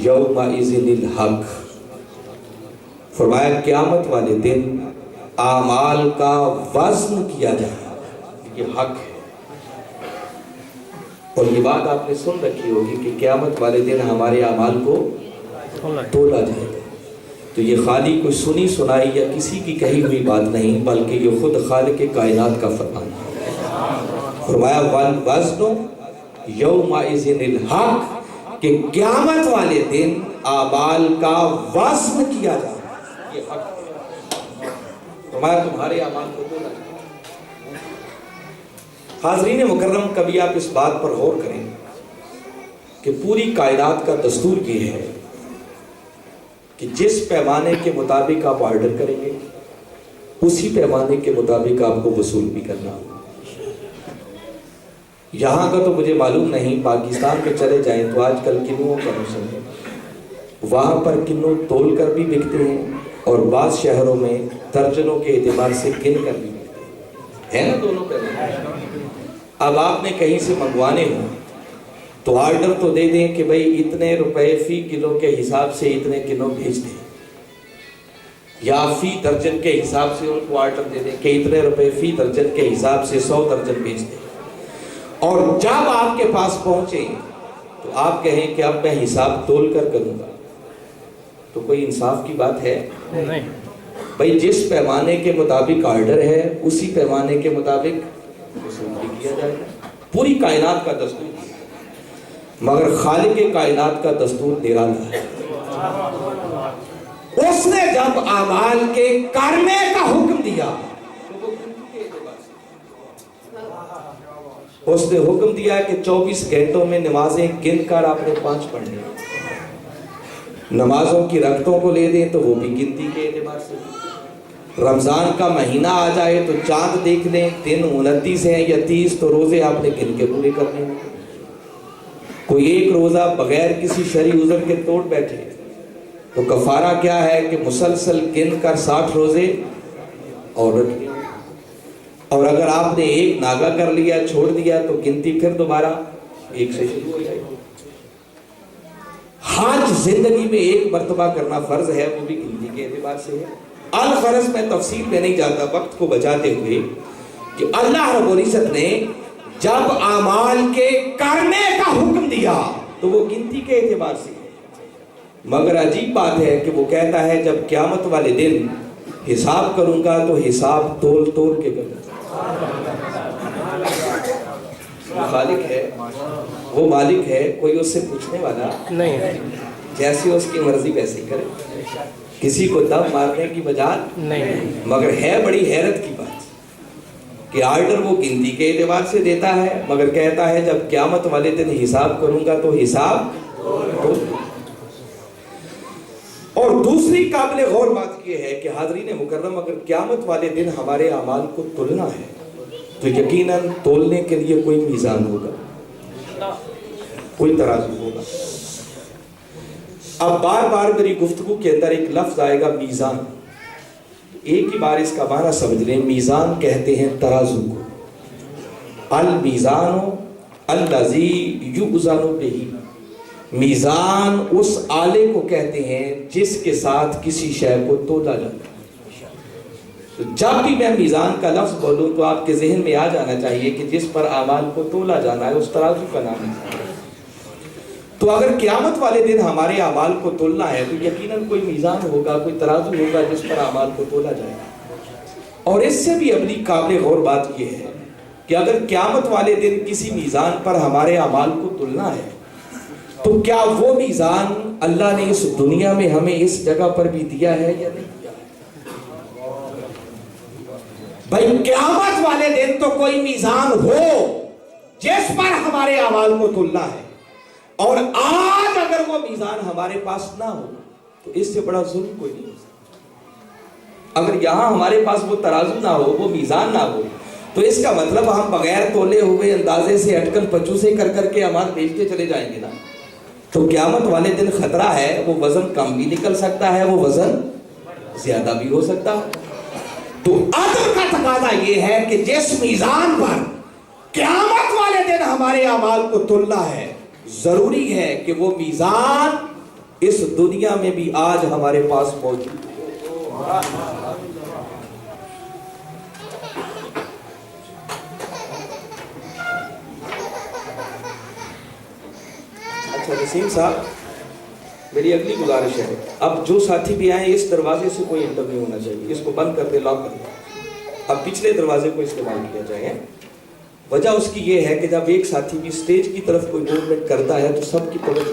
یومئذ الحق، فرمایا قیامت والے دن اعمال کا وزن کیا جائے گا، یہ حق ہے۔ اور یہ بات آپ نے سن رکھی ہوگی کہ قیامت والے دن ہمارے اعمال کو تولا جائے گا۔ تو یہ خالی کوئی سنی سنائی یا کسی کی کہی ہوئی بات نہیں، بلکہ یہ خود خالق کائنات کا فرمان ہے۔ فرمایا والوزن یومئذ الحق، کہ قیامت والے دن اعمال کا وزن کیا جائے گا، یہ حق ہے۔ فرمایا تمہارے اعمال کو تولا جائے گا۔ حاضرین مکرم، کبھی آپ اس بات پر غور کریں کہ پوری کائنات کا دستور یہ ہے کہ جس پیمانے کے مطابق آپ آرڈر کریں گے اسی پیمانے کے مطابق آپ کو وصول بھی کرنا ہوگا۔ یہاں کا تو مجھے معلوم نہیں، پاکستان میں چلے جائیں تو آج کل کنوؤں کا موسم ہے، وہاں پر کنو تول کر بھی بکتے ہیں اور بعض شہروں میں درجنوں کے اعتبار سے گن کر بھی بکتے ہیں، ہے نا دونوں پہلے۔ اب آپ نے کہیں سے منگوانے ہوں تو آرڈر تو دے دیں کہ بھئی اتنے روپے فی کلو کے حساب سے اتنے کلو بھیج دیں، یا فی درجن کے حساب سے ان کو آرڈر دے دیں کہ اتنے روپے فی درجن کے حساب سے 100 درجن بھیج دیں، اور جب آپ کے پاس پہنچے تو آپ کہیں کہ اب میں حساب تول کر کروں گا، تو کوئی انصاف کی بات ہے؟ نہیں۔ بھئی جس پیمانے کے مطابق آرڈر ہے اسی پیمانے کے مطابق وصول بھی کیا جائے گا، پوری کائنات کا دستور۔ مگر خالق کائنات کا دستور نرالا ہے۔ اس نے جب اعمال کے کرنے کا حکم دیا، اس نے حکم دیا کہ 24 گھنٹوں میں نمازیں گن کر آپ نے 5 پڑھنی، نمازوں کی رکعتوں کو لے دیں تو وہ بھی گنتی کے اعتبار سے۔ رمضان کا مہینہ آ جائے تو چاند دیکھ لیں، دن 29 ہیں یا 30، تو روزے آپ نے گن کے پورے کرنے ہیں۔ کوئی ایک روزہ بغیر کسی شرعی عذر کے توڑ بیٹھے تو کفارہ کیا ہے کہ مسلسل گن کر 60 روزے اور رکھ دیں، اور اگر آپ نے ایک ناغہ کر لیا چھوڑ دیا تو گنتی پھر دوبارہ ایک سے شروع ہو جائے گی۔ حج زندگی میں ایک مرتبہ کرنا فرض ہے، وہ بھی گنتی کے اعتبار سے ہے۔ الغرض میں تفصیل میں نہیں جاتا وقت کو بچاتے ہوئے کہ اللہ رب العزت نے جب اعمال کے کرنے کا حکم دیا تو وہ گنتی کے اعتبار سے ہے، مگر عجیب بات ہے کہ وہ کہتا ہے جب قیامت والے دن حساب کروں گا تو حساب تول تول کے کروں گا۔ وہ خالق ہے، وہ مالک ہے، کوئی اس سے پوچھنے والا نہیں ہے، جیسی اس کی مرضی ویسی کرے، کسی کو دم مارنے کی مجال نہیں۔ مگر ہے بڑی حیرت کی بات کہ آرڈر وہ گنتی کے اعتبار سے دیتا ہے، مگر کہتا ہے جب قیامت والے دن حساب کروں گا تو حساب۔ اور دوسری قابل غور بات یہ ہے کہ حاضرین مکرم، اگر قیامت والے دن ہمارے اعمال کو تولنا ہے تو یقیناً تولنے کے لیے کوئی میزان ہوگا، کوئی ترازو ہوگا۔ اب بار بار میری گفتگو کے اندر ایک لفظ آئے گا میزان، ایک ہی بار اس کا معنی سمجھ لیں۔ میزان کہتے ہیں ترازو کو، المیزان الذی یوزن بہ، میزان اس آلے کو کہتے ہیں جس کے ساتھ کسی شے کو تولا جاتا ہے۔ تو جب بھی میں میزان کا لفظ بولوں تو آپ کے ذہن میں آ جانا چاہیے کہ جس پر اعمال کو تولا جانا ہے اس ترازو کا نام ہے۔ تو اگر قیامت والے دن ہمارے اعمال کو تولنا ہے تو یقیناً کوئی میزان ہوگا، کوئی ترازو ہوگا جس پر اعمال کو تولا جائے گا۔ اور اس سے بھی اگلی قابل غور بات یہ ہے کہ اگر قیامت والے دن کسی میزان پر ہمارے اعمال کو تولنا ہے تو کیا وہ میزان اللہ نے اس دنیا میں ہمیں اس جگہ پر بھی دیا ہے یا نہیں دیا ہے؟ بھائی قیامت والے دن تو کوئی میزان ہو جس پر ہمارے اعمال کو تولنا ہے، اور آج اگر وہ میزان ہمارے پاس نہ ہو تو اس سے بڑا ظلم کوئی نہیں ہو سکتا۔ اگر یہاں ہمارے پاس وہ ترازو نہ ہو، وہ میزان نہ ہو، تو اس کا مطلب ہم بغیر تولے ہوئے اندازے سے اٹکن پچوسے کر کر کے اعمال بیچتے چلے جائیں گے نا، تو قیامت والے دن خطرہ ہے، وہ وزن کم بھی نکل سکتا ہے، وہ وزن زیادہ بھی ہو سکتا ہے۔ تو عدل کا تقاضا یہ ہے کہ جس میزان پر قیامت والے دن ہمارے اعمال کو تلنا ہے، ضروری ہے کہ وہ میزان اس دنیا میں بھی آج ہمارے پاس موجود ہے۔ اچھا نسیم صاحب، میری اگلی گزارش ہے، اب جو ساتھی بھی آئیں اس دروازے سے کوئی انٹر نہیں ہونا چاہیے، اس کو بند کر دے، لاک کر دے، اب پچھلے دروازے کو استعمال کیا جائے۔ وجہ اس کی یہ ہے کہ جب ایک ساتھی بھی سٹیج کی طرف کوئی موومنٹ کرتا ہے تو سب کی توجہ